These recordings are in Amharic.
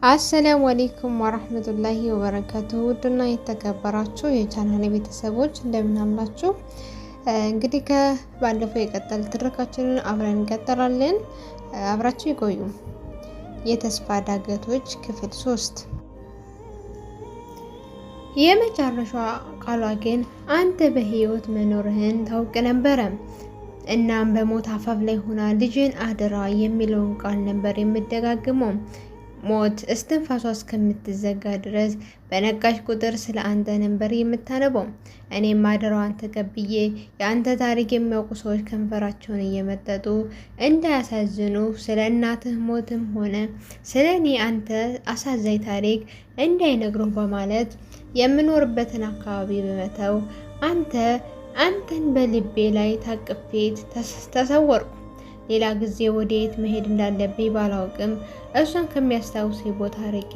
አሰላሙ አለይኩም ወራህመቱላሂ ወበረካቱሁ። ውድና የተከበራችሁ የቻናሌ ቤተሰቦች እንደምን አላችሁ? እንግዲህ ከባለፈው የቀጠል ትረካችንን አብረን እንቀጥላለን። አብራችሁ ይቆዩ። የተስፋ ዳገቶች ክፍል 3። የመጨረሻ ቃሏ ግን አንተ በህይወት መኖርህን ታውቅ ነበረ። እናም በሞት አፋፍ ላይ ሆና ልጅን አደራ የሚለውን ቃል ነበር የምደጋግመው። ሞት እስትንፋሷ እስከምትዘጋ ድረስ በነቃሽ ቁጥር ስለ አንተ ነበር የምታነበው። እኔም አደራዋን ተቀብዬ የአንተ ታሪክ የሚያውቁ ሰዎች ከንፈራቸውን እየመጠጡ እንዳያሳዝኑ ስለ እናትህ ሞትም ሆነ ስለ እኔ አንተ አሳዛኝ ታሪክ እንዳይነግሩ በማለት የምኖርበትን አካባቢ በመተው አንተን በልቤ ላይ ታቅፌ ተሰወርኩ። ሌላ ጊዜ ወዴት መሄድ እንዳለብኝ ባላውቅም እሷን ከሚያስታውስ ቦታ ርቄ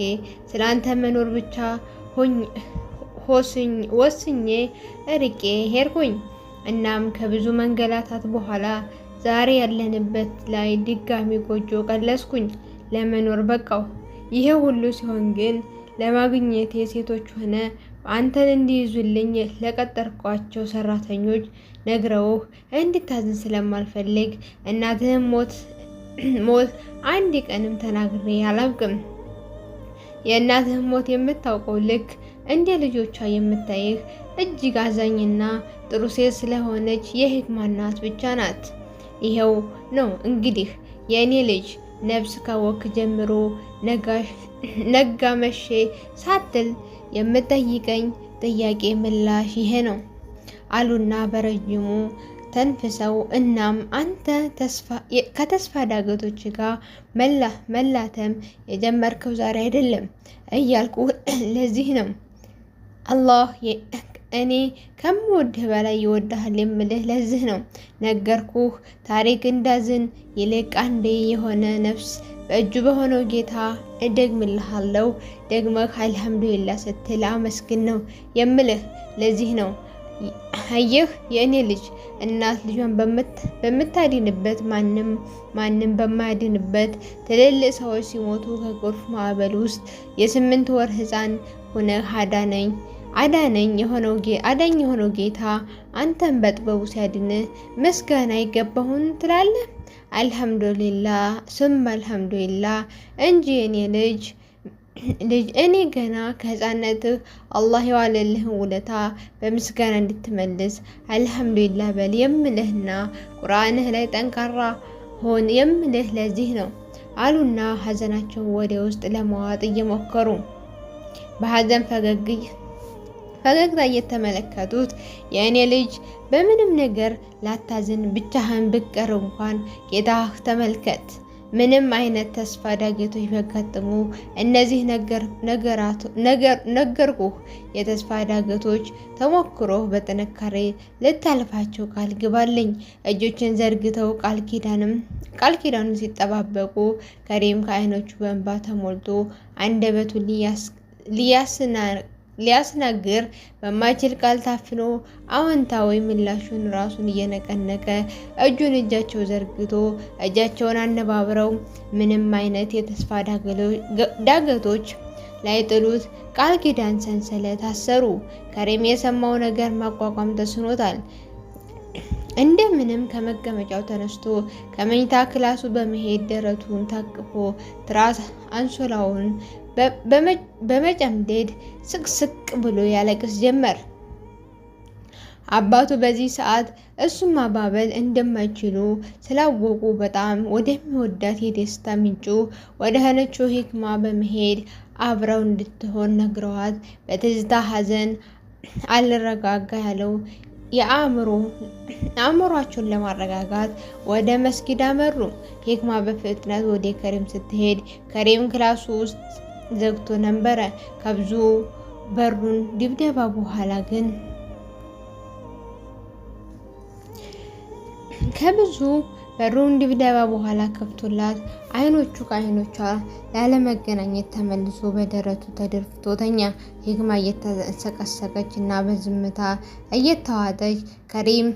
ስለ አንተ መኖር ብቻ ወስኜ ርቄ ሄድኩኝ። እናም ከብዙ መንገላታት በኋላ ዛሬ ያለንበት ላይ ድጋሚ ጎጆ ቀለስኩኝ፣ ለመኖር በቃው። ይሄ ሁሉ ሲሆን ግን ለማግኘት የሴቶች ሆነ አንተን እንዲይዙልኝ ለቀጠርኳቸው ሰራተኞች ነግረውህ እንድታዝን ስለማልፈልግ እናትህም ሞት አንድ ቀንም ተናግሬ አላውቅም። የእናትህም ሞት የምታውቀው ልክ እንደ ልጆቿ የምታይህ እጅግ አዛኝና ጥሩ ሴት ስለሆነች የሂክማ እናት ብቻ ናት። ይሄው ነው እንግዲህ የእኔ ልጅ ነፍስ ካወክ ጀምሮ ነጋ መሼ ሳትል የምጠይቀኝ ጥያቄ ምላሽ ይሄ ነው አሉና በረጅሙ ተንፍሰው፣ እናም አንተ ከተስፋ ዳገቶች ጋር መላተም የጀመርከው ዛሬ አይደለም እያልኩ ለዚህ ነው አላህ እኔ ከምወድህ በላይ ይወድሃል የምልህ ለዚህ ነው። ነገርኩህ ታሪክ እንዳዝን ይልቅ አንዴ የሆነ ነፍስ በእጁ በሆነው ጌታ እደግምልሃለሁ። ደግመህ አልሐምዱሊላህ ስትል አመስግን ነው የምልህ ለዚህ ነው። አየህ የእኔ ልጅ እናት ልጇን በምታድንበት ማንም በማያድንበት ትልልቅ ሰዎች ሲሞቱ ከጎርፍ ማዕበል ውስጥ የ8 ወር ህፃን ሆነህ አዳኝ የሆነው ጌታ አንተን በጥበቡ ሲያድንህ ምስጋና ይገባሁን ትላለህ። አልሐምዱሊላህ ሱም አልሐምዱሊላህ እንጂ የኔ ልጅ እኔ ገና ከህፃነትህ አላህ የዋለልህን ውለታ በምስጋና እንድትመልስ አልሐምዱሊላህ በል የምልህና ቁርአንህ ላይ ጠንካራ ሆን የምልህ ለዚህ ነው አሉና ሀዘናቸውን ወደ ውስጥ ለማዋጥ እየሞከሩ በሀዘን ፈገግታ እየተመለከቱት፣ የእኔ ልጅ በምንም ነገር ላታዝን፣ ብቻህን ብቀር እንኳን ጌታህ ተመልከት። ምንም አይነት ተስፋ ዳገቶች ቢያጋጥሙ እነዚህ ነገርኩህ የተስፋ ዳገቶች ተሞክሮ በጥንካሬ ልታልፋቸው ቃል ግባልኝ። እጆችን ዘርግተው ቃል ኪዳኑን ሲጠባበቁ ከሪም ከዓይኖቹ በእንባ ተሞልቶ አንደበቱን ሊያስናግር በማይችል ቃል ታፍኖ አዎንታዊ ምላሹን ራሱን እየነቀነቀ እጃቸው ዘርግቶ እጃቸውን አነባብረው ምንም አይነት የተስፋ ዳገቶች ላይጥሉት ቃል ኪዳን ሰንሰለት አሰሩ። ከሪም የሰማው ነገር ማቋቋም ተስኖታል። እንደምንም ከመቀመጫው ተነስቶ ከመኝታ ክላሱ በመሄድ ደረቱን ታቅፎ ትራስ አንሶላውን በመጨምደድ ስቅስቅ ብሎ ያለቅስ ጀመር። አባቱ በዚህ ሰዓት እሱን ማባበል እንደማይችሉ ስላወቁ በጣም ወደሚወዳት የደስታ ምንጩ ወደ ሆነችው ሂክማ በመሄድ አብረው እንድትሆን ነግረዋት በትዝታ ሀዘን አልረጋጋ ያለው የአእምሯቸውን ለማረጋጋት ወደ መስጊድ አመሩ። ሂክማ በፍጥነት ወደ ከሪም ስትሄድ ከሪም ክላሱ ውስጥ ዘግቶ ነበረ። ከብዙ በሩን ድብደባ በኋላ ከፍቶላት አይኖቹ ከአይኖቿ ላለመገናኘት ተመልሶ በደረቱ ተደፍቶ ተኛ። ሂክማ እየተንሰቀሰቀች እና በዝምታ እየተዋጠች ከሪም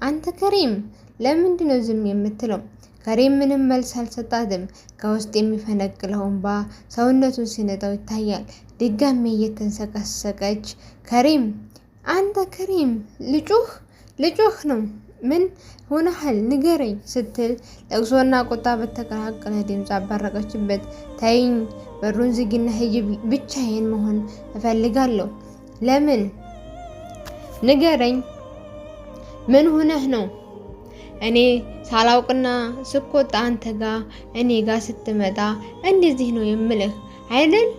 አንተ ከሪም ለምንድነው ዝም የምትለው? ከሪም ምንም መልስ አልሰጣትም። ከውስጥ የሚፈነቅለው እንባ ሰውነቱን ሲነጠው ይታያል። ድጋሜ እየተንሰቀሰቀች ከሪም አንተ ከሪም ልጩህ ነው፣ ምን ሆነሃል ንገረኝ ስትል ለቅሶና ቁጣ በተቀላቀለ ድምፅ አባረቀችበት። ተይኝ፣ በሩን ዝጊና ሂጂ፣ ብቻዬን መሆን እፈልጋለሁ። ለምን ንገረኝ፣ ምን ሆነህ ነው? እኔ ሳላውቅና ስቆጣ አንተ እኔ ጋ ስትመጣ እንደዚህ ነው የምልህ አይደል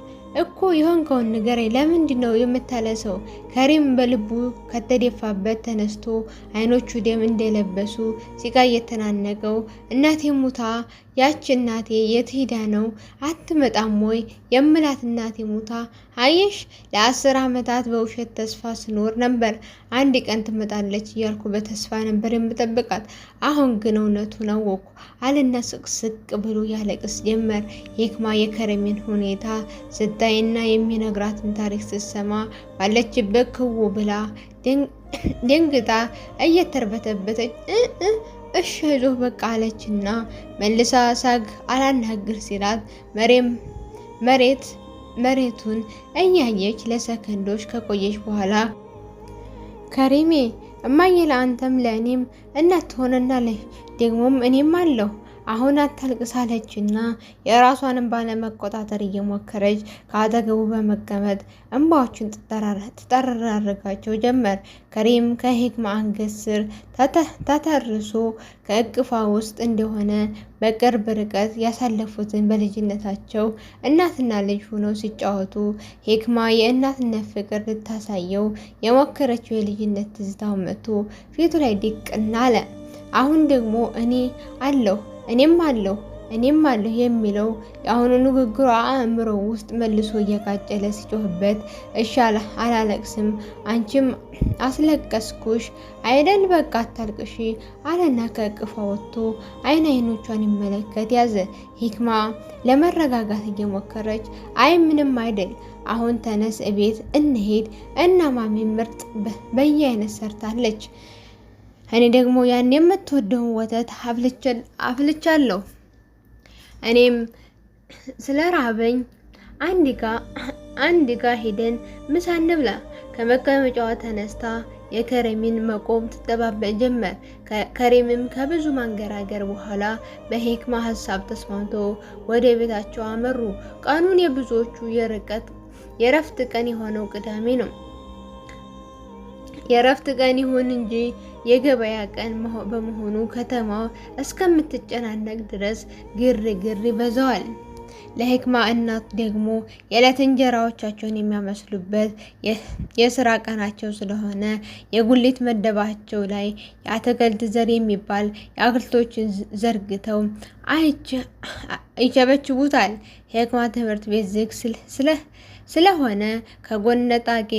እኮ የሆንከውን ንገረኝ። ለምንድን ነው የምታለሰው? ከሪም በልቡ ከተደፋበት ተነስቶ አይኖቹ ደም እንደለበሱ ሲቃ እየተናነቀው እናቴ ሙታ፣ ያች እናቴ የት ሄዳ ነው? አትመጣም ወይ የምላት እናቴ ሙታ። አየሽ፣ ለ10 ዓመታት በውሸት ተስፋ ስኖር ነበር። አንድ ቀን ትመጣለች እያልኩ በተስፋ ነበር የምጠብቃት። አሁን ግን እውነቱን አወቅኩ አለና ስቅስቅ ብሎ ያለቅስ ጀመር። ሂክማ የከሪምን ሁኔታ ስታይና የሚነግራትን ታሪክ ስትሰማ ባለችበት ክው ብላ ደንግጣ እየተርበተበተች እሺ አይዞህ በቃ አለችና መልሳ ሳግ አላናግር ሲላት መሬቱን እያየች ለሰከንዶች ከቆየች በኋላ ከሪሜ እማዬ ለአንተም ለእኔም እናት ትሆነናለች፣ ደግሞም እኔም አለሁ፣ አሁን አታልቅስ አለችና የራሷንም ባለመቆጣጠር እየሞከረች ከአጠገቡ በመቀመጥ እንባዎችን ትጠራርጋቸው ጀመር። ከሪም ከሂክማ አንገት ስር ተተርሶ ከእቅፏ ውስጥ እንደሆነ በቅርብ ርቀት ያሳለፉትን በልጅነታቸው እናትና ልጅ ሆነው ሲጫወቱ ሂክማ የእናትነት ፍቅር ልታሳየው የሞከረችው የልጅነት ትዝታው መጥቶ ፊቱ ላይ ድቅና አለ። አሁን ደግሞ እኔም አለሁ የሚለው የአሁኑ ንግግሯ አእምሮ ውስጥ መልሶ እየቃጨለ ሲጮህበት፣ እሺ አላለቅስም፣ አንቺም አስለቀስኩሽ አይደል? በቃ አታልቅሺ አለና ከእቅፏ ወጥቶ አይኖቿን ይመለከት ያዘ። ሂክማ ለመረጋጋት እየሞከረች አይ ምንም አይደል፣ አሁን ተነስ እቤት እንሄድ እና ማሚ ምርጥ በየአይነት ሰርታለች። እኔ ደግሞ ያን የምትወደውን ወተት አፍልቻለሁ። እኔም ስለ ራበኝ አንድ ጋ ሄደን ምሳ እንብላ። ከመቀመጫዋ ተነስታ የከሪምን መቆም ትጠባበቅ ጀመር። ከሪምም ከብዙ ማንገራገር በኋላ በሂክማ ሀሳብ ተስማምቶ ወደ ቤታቸው አመሩ። ቀኑን የብዙዎቹ የረፍት ቀን የሆነው ቅዳሜ ነው። የረፍት ቀን ይሁን እንጂ የገበያ ቀን በመሆኑ ከተማው እስከምትጨናነቅ ድረስ ግርግር ይበዛዋል። ለሂክማ እናት ደግሞ የዕለት እንጀራዎቻቸውን የሚያመስሉበት የስራ ቀናቸው ስለሆነ የጉሊት መደባቸው ላይ የአትክልት ዘር የሚባል የአትክልቶችን ዘርግተው ይቸበችቡታል። ሂክማ ትምህርት ቤት ዝግ ስለሆነ ከጎን ነጣቂ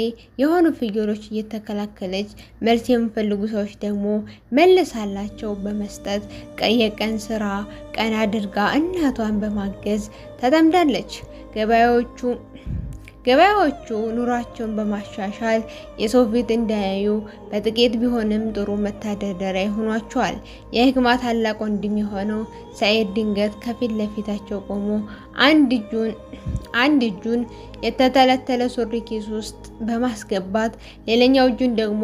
የሆኑ ፍየሎች እየተከላከለች መልስ የሚፈልጉ ሰዎች ደግሞ መልሳላቸው በመስጠት የቀን ስራ ቀን አድርጋ እናቷን በማገዝ ተጠምዳለች። ገበያዎቹ ኑሯቸውን በማሻሻል የሰው ፊት እንዳያዩ በጥቂት ቢሆንም ጥሩ መተዳደሪያ ይሆኗቸዋል። የሂክማ ታላቅ ወንድም የሆነው ሰኢድ ድንገት ከፊት ለፊታቸው ቆሞ አንድ እጁን የተተለተለ ሱሪ ኪስ ውስጥ በማስገባት ሌላኛው እጁን ደግሞ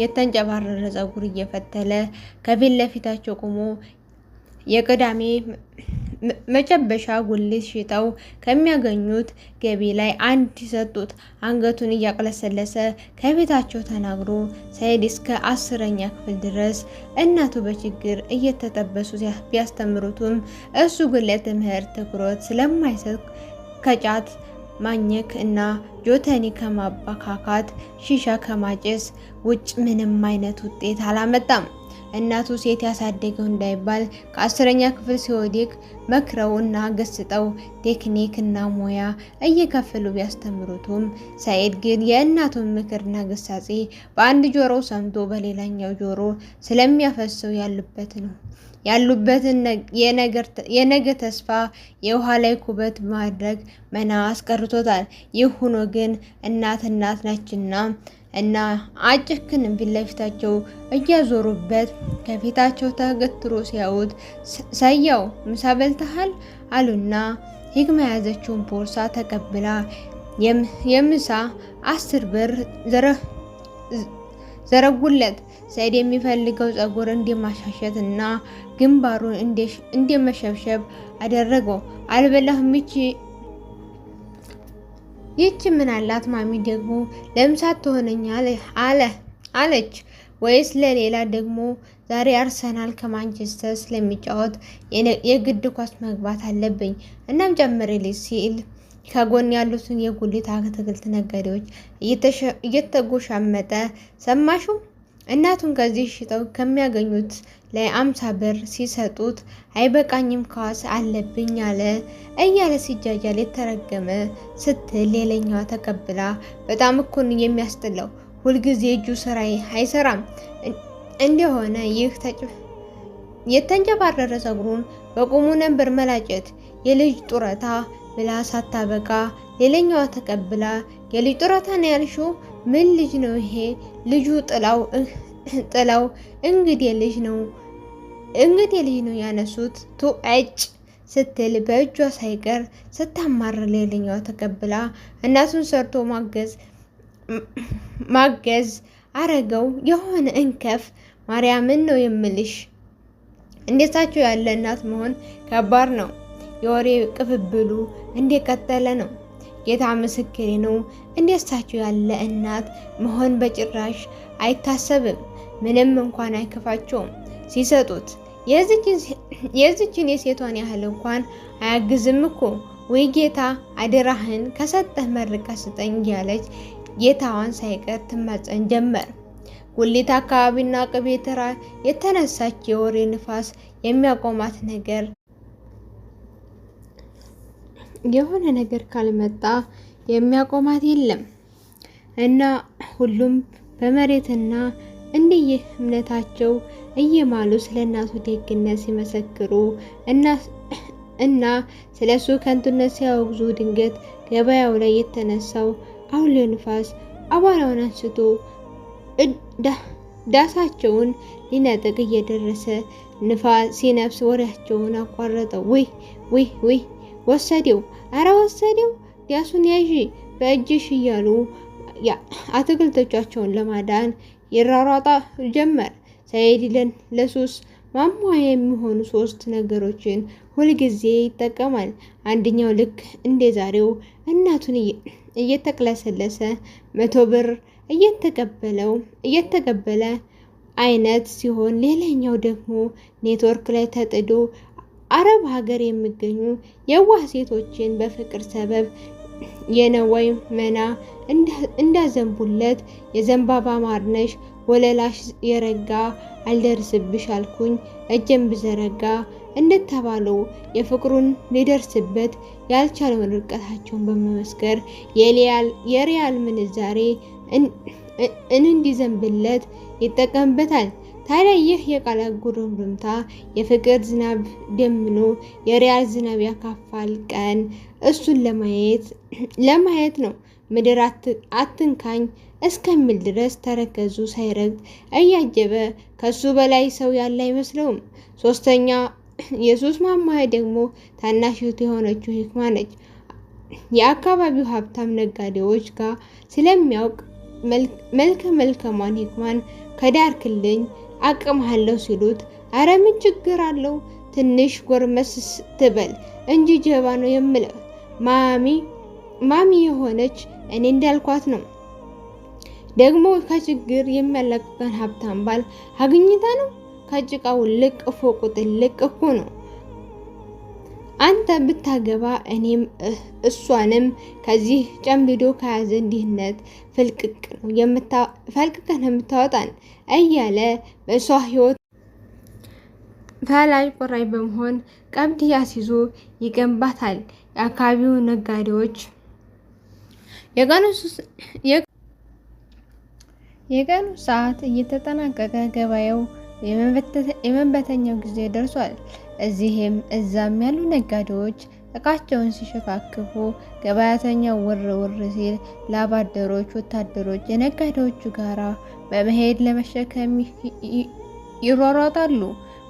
የተንጨባረረ ፀጉር እየፈተለ ከፊት ለፊታቸው ቆሞ የቅዳሜ መጨበሻ ጉሊት ሽጠው ከሚያገኙት ገቢ ላይ አንድ ሰጡት። አንገቱን እያቅለሰለሰ ከቤታቸው ተናግሮ ሰኢድ እስከ 10ኛ ክፍል ድረስ እናቱ በችግር እየተጠበሱ ቢያስተምሩትም እሱ ግን ለትምህርት ትኩረት ስለማይሰጥ ከጫት ማኘክ እና ጆተኒ ከማባካካት ሺሻ ከማጨስ ውጭ ምንም አይነት ውጤት አላመጣም። እናቱ ሴት ያሳደገው እንዳይባል ከ10ኛ ክፍል ሲወድቅ መክረው እና ገስጠው ቴክኒክ እና ሙያ እየከፈሉ ቢያስተምሩትም ሰኢድ ግን የእናቱን ምክርና ግሳጼ በአንድ ጆሮ ሰምቶ በሌላኛው ጆሮ ስለሚያፈሰው ያሉበትን የነገ ተስፋ የውሃ ላይ ኩበት ማድረግ መና አስቀርቶታል። ይህ ሆኖ ግን እናት ነችና እና አጭክን ፊት ለፊታቸው እያዞሩበት ከፊታቸው ተገትሮ ሲያዩት ሰያው ምሳ በልተሃል አሉና ሂክማ የያዘችውን ቦርሳ ተቀብላ የምሳ 10 ብር ዘረጉለት። ሰይድ የሚፈልገው ጸጉር እንዲማሻሸት እና ግንባሩን እንዲመሸብሸብ አደረገው። አልበላህም ይቺ ምን አላት ማሚ ደግሞ ለምሳ ትሆነኛል አለች ወይስ ለሌላ ደግሞ ዛሬ አርሰናል ከማንቸስተር ስለሚጫወት የግድ ኳስ መግባት አለብኝ እናም ጨምሪልኝ ሲል ከጎን ያሉትን የጉሊት አትክልት ነጋዴዎች እየተጎሻመጠ ሰማሹ። እናቱን ከዚህ ሽጠው ከሚያገኙት ላይ 50 ብር ሲሰጡት አይበቃኝም ኳስ አለብኝ እያለ ሲጃጃል የተረገመ ስትል ሌላኛዋ ተቀብላ በጣም እኮ ነው የሚያስጥለው ሁልጊዜ እጁ ስራ አይሰራም እንደሆነ ይህ የተንጨባረረ ጸጉሩን በቁሙ ነበር መላጨት የልጅ ጡረታ ብላ ሳታበቃ ሌላኛዋ ተቀብላ የልጅ ጡረታ ነው ያልሽው ምን ልጅ ነው ይሄ ልጁ ጥላው እንግዲህ ልጅ ነው ያነሱት ቱዕጭ ስትል በእጇ ሳይቀር ስታማር ሌላኛዋ ተቀብላ እናቱን ሰርቶ ማገዝ አረገው የሆነ እንከፍ ማርያምን ነው የምልሽ እንደሳቸው ያለ እናት መሆን ከባድ ነው። የወሬ ቅብብሉ እንደቀጠለ ነው። ጌታ ምስክሬ ነው እንደሳቸው ያለ እናት መሆን በጭራሽ አይታሰብም። ምንም እንኳን አይከፋቸውም ሲሰጡት የዚችን የሴቷን ያህል እንኳን አያግዝም እኮ ወይ ጌታ አደራህን ከሰጠህ መርቃ ስጠኝ እያለች ጌታዋን ሳይቀር ትማጸን ጀመር። ጉሊት አካባቢና ቅቤ ተራ የተነሳች የወሬ ንፋስ የሚያቆማት ነገር የሆነ ነገር ካልመጣ የሚያቆማት የለም እና ሁሉም በመሬትና እንዲህ እምነታቸው እየማሉ ስለናቱ ደግነት ሲመሰክሩ እና ስለሱ ከንቱነት ሲያወግዙ ድንገት ገበያው ላይ የተነሳው አውሎ ንፋስ አቧራውን አንስቶ ዳሳቸውን ሊነጥቅ እየደረሰ ሲነፍስ ወሬያቸውን አቋረጠው። ውይ ወሰደው፣ አረ ወሰደው፣ ዳሱን ያዢ በእጅሽ እያሉ አትክልቶቻቸውን ለማዳን ይራሯጣ ጀመር። ሰይድ ለሱስ ማሟያ የሚሆኑ 3 ነገሮችን ሁልጊዜ ይጠቀማል። አንደኛው ልክ እንደ ዛሬው እናቱን እየተቅለሰለሰ 100 ብር እየተቀበለ አይነት ሲሆን ሌላኛው ደግሞ ኔትወርክ ላይ ተጥዶ አረብ ሀገር የሚገኙ የዋህ ሴቶችን በፍቅር ሰበብ የነዋይ መና እንዳዘንቡለት የዘንባባ ማርነሽ ወለላሽ የረጋ አልደርስብሽ አልኩኝ እጅን ብዘረጋ እንደተባለው የፍቅሩን ሊደርስበት ያልቻለውን ርቀታቸውን በመመስከር የሪያል ምንዛሬ እንዲዘንብለት ይጠቀምበታል። ታዲያ ይህ የቃላት ጉርምርምታ የፍቅር ዝናብ ደምኖ የሪያል ዝናብ ያካፋል ቀን እሱን ለማየት ነው። ምድር አትንካኝ እስከሚል ድረስ ተረከዙ ሳይረግጥ እያጀበ ከሱ በላይ ሰው ያለ አይመስለውም። ሶስተኛ የሱስ ማማያ ደግሞ ታናሽቱ የሆነችው ሂክማ ነች። የአካባቢው ሀብታም ነጋዴዎች ጋር ስለሚያውቅ መልከማን ሂክማን ከዳርክልኝ አቅምሃለሁ ሲሉት አረ ምን ችግር አለው ትንሽ ጎርመስ ትበል እንጂ ጀባ ነው የምለው ማሚ የሆነች እኔ እንዳልኳት ነው። ደግሞ ከችግር የሚያላቅቀን ሀብታም ባል አግኝታ ነው። ከጭቃው ልቅ ፎቁ ጥልቅ እኮ ነው። አንተ ብታገባ እኔም እሷንም ከዚህ ጨምድዶ ከያዘ እንዲህነት ፈልቅቀን የምታወጣን እያለ በሷ ህይወት ፈላጭ ቆራጭ በመሆን ቀብድ ያስይዞ ይገንባታል። የአካባቢው ነጋዴዎች የቀኑ ሰዓት እየተጠናቀቀ ገበያው የመበተኛው ጊዜ ደርሷል። እዚህም እዛም ያሉ ነጋዴዎች እቃቸውን ሲሸካክፉ ገበያተኛው ውር ውር ሲል ላባደሮች፣ ወታደሮች የነጋዴዎቹ ጋራ በመሄድ ለመሸከም ይሯሯጣሉ።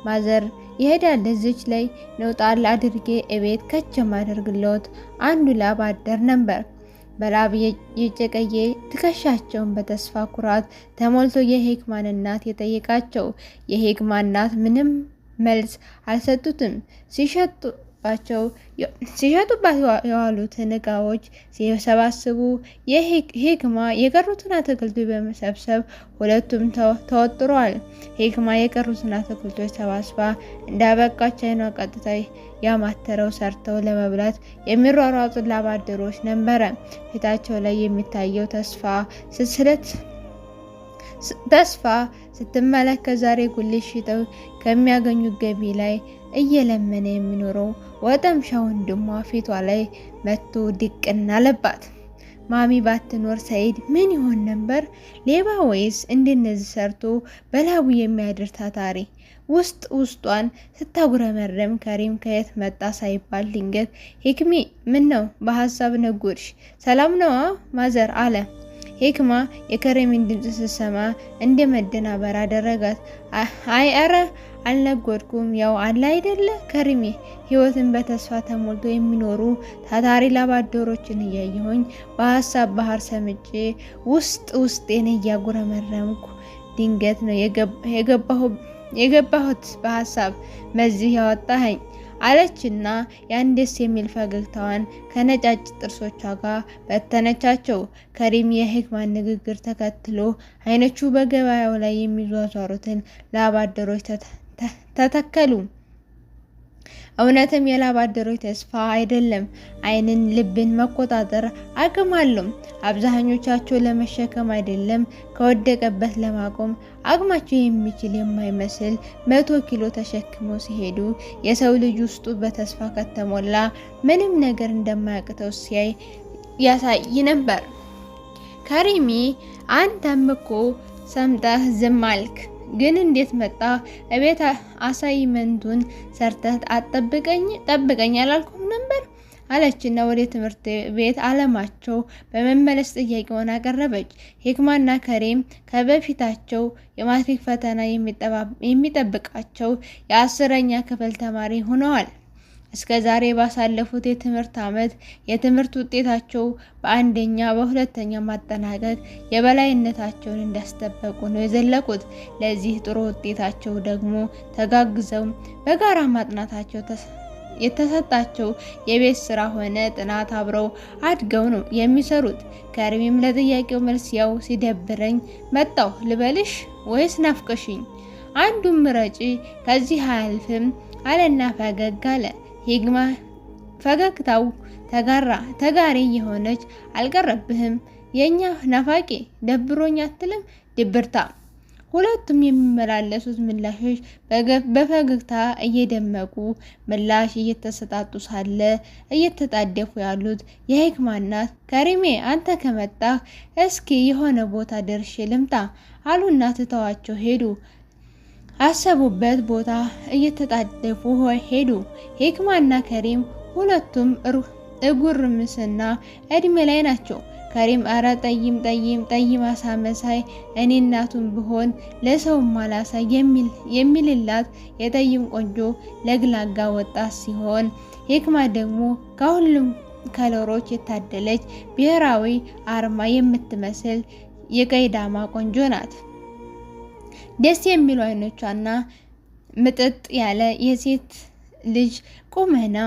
ማዘር ይሄዳል። እዚች ላይ ነው ጣል አድርጌ እቤት ከች ማደርግለት አንዱ ላብ አደር ነበር። በላብ የጨቀየ ትከሻቸውን በተስፋ ኩራት ተሞልቶ የሂክማን እናት የጠየቃቸው። የሂክማን እናት ምንም መልስ አልሰጡትም። ሲሸጡባት የዋሉትን እቃዎች ሲሰባስቡ ሂክማ የቀሩትን አትክልቶች በመሰብሰብ ሁለቱም ተወጥረዋል። ሂክማ የቀሩትን አትክልቶች ሰባስባ እንዳበቃች አይኗ ቀጥታ ያማተረው ሰርተው ለመብላት የሚሯሯጡ ላባደሮች ነበረ። ፊታቸው ላይ የሚታየው ተስፋ ስትመለከት ዛሬ ጉልት ሽጠው ከሚያገኙት ገቢ ላይ እየለመነ የሚኖረው ወጠምሻ ወንድሟ ፊቷ ላይ መጥቶ ድቅና አለባት። ማሚ ባትኖር ሰኢድ ምን ይሆን ነበር? ሌባ ወይስ እንደነዚህ ሰርቶ በላቡ የሚያድር ታታሪ? ውስጧን ስታጉረመረም ከሪም ከየት መጣ ሳይባል ድንገት ሂክሚ ምን ነው በሀሳብ ነጎድሽ? ሰላም ነዋ ማዘር አለ። ሂክማ የከሪምን ድምፅ ስትሰማ እንደ መደናበር አደረጋት። አይ አረ አልነጎድኩም፣ ያው አለ አይደለ ከሪሜ ህይወትን በተስፋ ተሞልቶ የሚኖሩ ታታሪ ላባደሮችን እያየሁኝ በሀሳብ ባህር ሰምጬ ውስጤን እያጉረመረምኩ ድንገት ነው የገባሁት በሀሳብ መዚህ ያወጣኸኝ አለችና ያን ደስ የሚል ፈገግታዋን ከነጫጭ ጥርሶቿ ጋር በተነቻቸው። ከሪም የሂክማን ንግግር ተከትሎ አይኖቹ በገበያው ላይ የሚዟዟሩትን ላባደሮች ተተከሉ። እውነትም የላባደሮች ተስፋ አይደለም፣ አይንን ልብን መቆጣጠር አቅም አለው። አብዛኞቻቸው ለመሸከም አይደለም ከወደቀበት ለማቆም አቅማቸው የሚችል የማይመስል 100 ኪሎ ተሸክመው ሲሄዱ የሰው ልጅ ውስጡ በተስፋ ከተሞላ ምንም ነገር እንደማያቅተው ያሳይ ነበር። ከሪሚ አንተም እኮ ሰምጠህ ዝም አልክ፣ ግን እንዴት መጣ? እቤት አሳይመንቱን ሰርተህ ጠብቀኝ አላልኩም ነበር አለችና ወደ ትምህርት ቤት አለማቸው በመመለስ ጥያቄውን አቀረበች። ሂክማና ከሪም ከበፊታቸው የማትሪክ ፈተና የሚጠብቃቸው የ10ኛ ክፍል ተማሪ ሆነዋል። እስከ ዛሬ ባሳለፉት የትምህርት ዓመት የትምህርት ውጤታቸው በአንደኛ በሁለተኛ ማጠናቀቅ የበላይነታቸውን እንዳስጠበቁ ነው የዘለቁት። ለዚህ ጥሩ ውጤታቸው ደግሞ ተጋግዘው በጋራ ማጥናታቸው የተሰጣቸው የቤት ስራ ሆነ ጥናት አብረው አድገው ነው የሚሰሩት። ከሪምም ለጥያቄው መልስ ያው ሲደብረኝ መጣሁ ልበልሽ ወይስ ናፍቀሽኝ? አንዱን ምረጪ ከዚህ አያልፍም አለና ፈገግ አለ። ሂክማ ፈገግታው ተጋሪ የሆነች አልቀረብህም የኛ ናፋቂ ደብሮኝ አትልም ድብርታ። ሁለቱም የሚመላለሱት ምላሾች በፈገግታ እየደመቁ ምላሽ እየተሰጣጡ ሳለ እየተጣደፉ ያሉት የሂክማ እናት ከሪሜ አንተ ከመጣህ እስኪ የሆነ ቦታ ደርሼ ልምጣ አሉና ትተዋቸው ሄዱ። አሰቡበት ቦታ እየተጣደፉ ሄዱ። ሂክማና ከሪም ሁለቱም እጉርምስና እድሜ ላይ ናቸው። ከሪም አረ ጠይም አሳመሳይ እኔ እናቱን ብሆን ለሰው ማላሳይ የሚልላት የጠይም ቆንጆ ለግላጋ ወጣት ሲሆን ሂክማ ደግሞ ከሁሉም ከለሮች የታደለች ብሔራዊ አርማ የምትመስል የቀይ ዳማ ቆንጆ ናት። ደስ የሚሉ አይኖቿና ምጥጥ ያለ የሴት ልጅ ቁመና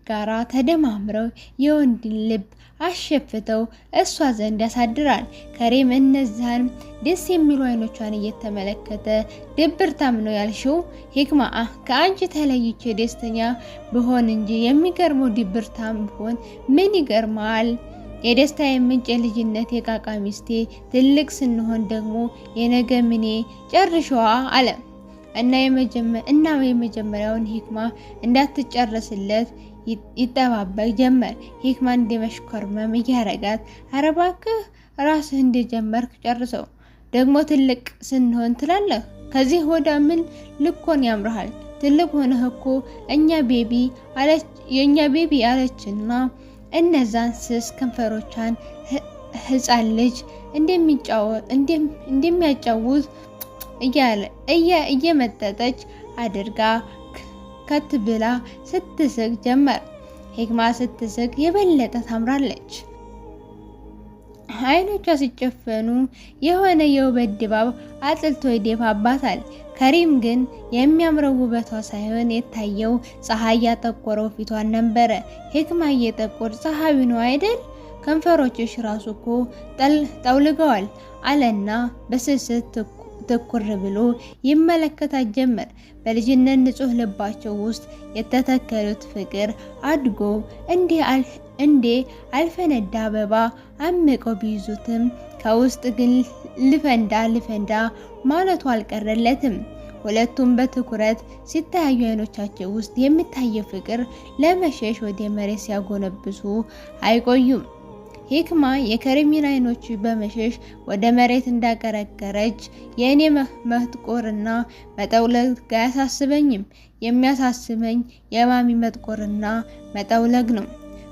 ጋራ ተደማምረው የወንድን ልብ አሸፍተው እሷ ዘንድ ያሳድራል። ከሪም እነዛን ደስ የሚሉ አይኖቿን እየተመለከተ ድብርታም ነው ያልሽው? ሂክማ ከአንቺ ተለይቼ ደስተኛ ብሆን እንጂ የሚገርመው ድብርታም ብሆን ምን ይገርማል? የደስታ የምንጭ የልጅነት የቃቃ ሚስቴ ትልቅ ስንሆን ደግሞ የነገ ምኔ ጨርሻዋ አለ እና የመጀመሪያውን ሂክማ እንዳትጨርስለት ይጠባበቅ ጀመር። ሂክማ እንደመሽኮርመም እያረጋት ኧረ እባክህ ራስህ እንደጀመርክ ጨርሰው፣ ደግሞ ትልቅ ስንሆን ትላለህ። ከዚህ ወደ ምን ልኮን ያምርሃል? ትልቅ ሆነህ እኮ የኛ ቤቢ አለችና እነዛን ስስ ከንፈሮቿን ህፃን ልጅ እንደሚያጫውት እየመጠጠች አድርጋ ከት ብላ ስትስቅ ጀመር። ሂክማ ስትስቅ የበለጠ ታምራለች። አይኖቿ ሲጨፈኑ የሆነ የውበት ድባብ አጥልቶ ይደፋባታል። ከሪም ግን የሚያምረው ውበቷ ሳይሆን የታየው ፀሐይ ያጠቆረው ፊቷን ነበረ። ሂክማ እየጠቆር ፀሐዩ ነው አይደል? ከንፈሮችሽ ራሱ እኮ ጠውልገዋል አለና በስስት ትኩር ብሎ ይመለከታት ጀመር። በልጅነት ንጹህ ልባቸው ውስጥ የተተከሉት ፍቅር አድጎ እንዴ አልፈነዳ አበባ አምቀው ቢይዙትም ከውስጥ ግን ልፈንዳ ማለቱ አልቀረለትም። ሁለቱም በትኩረት ሲታዩ አይኖቻቸው ውስጥ የሚታየው ፍቅር ለመሸሽ ወደ መሬት ሲያጎነብሱ አይቆዩም። ሂክማ የከሪምን አይኖች በመሸሽ ወደ መሬት እንዳቀረቀረች የእኔ መጥቆርና መጠውለግ አያሳስበኝም፣ የሚያሳስበኝ የማሚ መጥቆርና መጠውለግ ነው።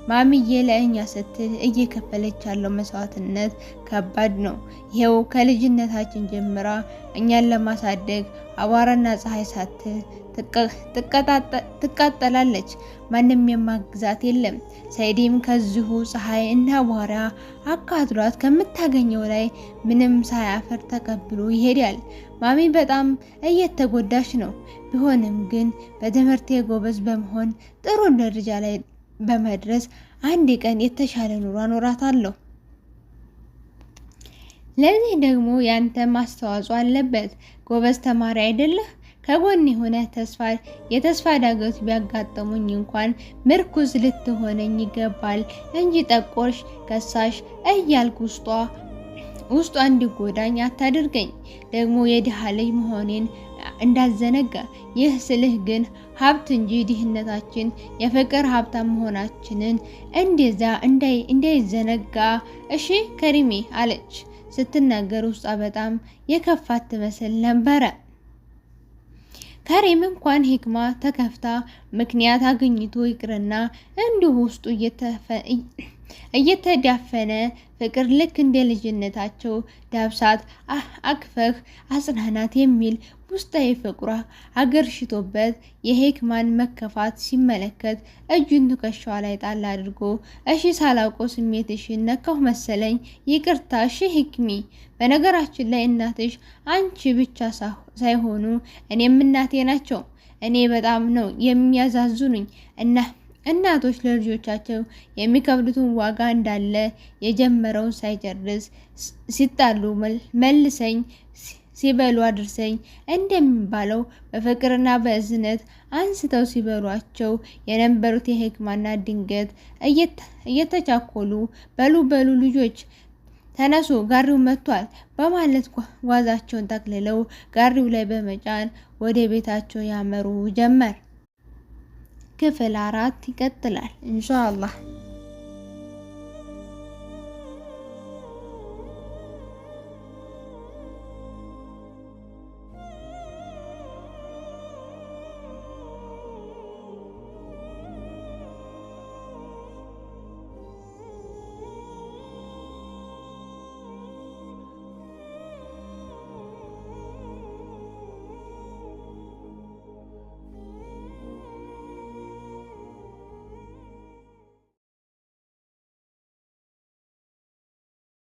ማሚዬ ለእኛ ስትል እየከፈለች ያለው መስዋዕትነት ከባድ ነው። ይሄው ከልጅነታችን ጀምራ እኛን ለማሳደግ አቧራና ፀሐይ ሳትል ትቃጠላለች። ማንም የማግዛት የለም። ሰይዲም ከዚሁ ፀሐይ እና አቧራ አካትሏት ከምታገኘው ላይ ምንም ሳያፈር ተቀብሎ ይሄዳል። ማሚ በጣም እየተጎዳች ነው። ቢሆንም ግን በትምህርቴ ጎበዝ በመሆን ጥሩ ደረጃ ላይ በመድረስ አንድ ቀን የተሻለ ኑሮ አኖራታለሁ። ለዚህ ደግሞ ያንተ ማስተዋጽኦ አለበት። ጎበዝ ተማሪ አይደለህ? ከጎን የሆነ የተስፋ ዳገት ቢያጋጥሙኝ እንኳን ምርኩዝ ልትሆነኝ ይገባል እንጂ ጠቆርሽ ከሳሽ እያልኩ ውስጧ እንዲጎዳኝ አታድርገኝ። ደግሞ የድሃ ልጅ መሆኔን እንዳዘነጋ። ይህ ስልህ ግን ሀብት እንጂ ድህነታችን የፍቅር ሀብታም መሆናችንን እንደዛ እንዳይዘነጋ እሺ ከሪሜ አለች። ስትናገር ውስጧ በጣም የከፋት ትመስል ነበረ። ከሪም እንኳን ሂክማ ተከፍታ ምክንያት አግኝቶ ይቅርና እንዲሁ ውስጡ እየተዳፈነ ፍቅር ልክ እንደ ልጅነታቸው ዳብሳት አቅፈህ አጽናናት የሚል ውስጣዊ ፍቅሯ አገርሽቶበት የሂክማን መከፋት ሲመለከት እጁን ትከሻዋ ላይ ጣል አድርጎ እሺ ሳላውቀው ስሜትሽን ነካሁ መሰለኝ፣ ይቅርታ እሺ ሂክሚ። በነገራችን ላይ እናትሽ አንቺ ብቻ ሳይሆኑ እኔም እናቴ ናቸው። እኔ በጣም ነው የሚያዛዝኑኝ እናቶች ለልጆቻቸው የሚከፍሉትን ዋጋ እንዳለ የጀመረውን ሳይጨርስ ሲጣሉ መልሰኝ ሲበሉ አድርሰኝ እንደሚባለው በፍቅርና በእዝነት አንስተው ሲበሏቸው የነበሩት የሂክማና ድንገት እየተቻኮሉ በሉ ልጆች ተነሱ ጋሪው መጥቷል በማለት ጓዛቸውን ጠቅልለው ጋሪው ላይ በመጫን ወደ ቤታቸው ያመሩ ጀመር። ክፍል 4 ይቀጥላል ኢንሻአላህ።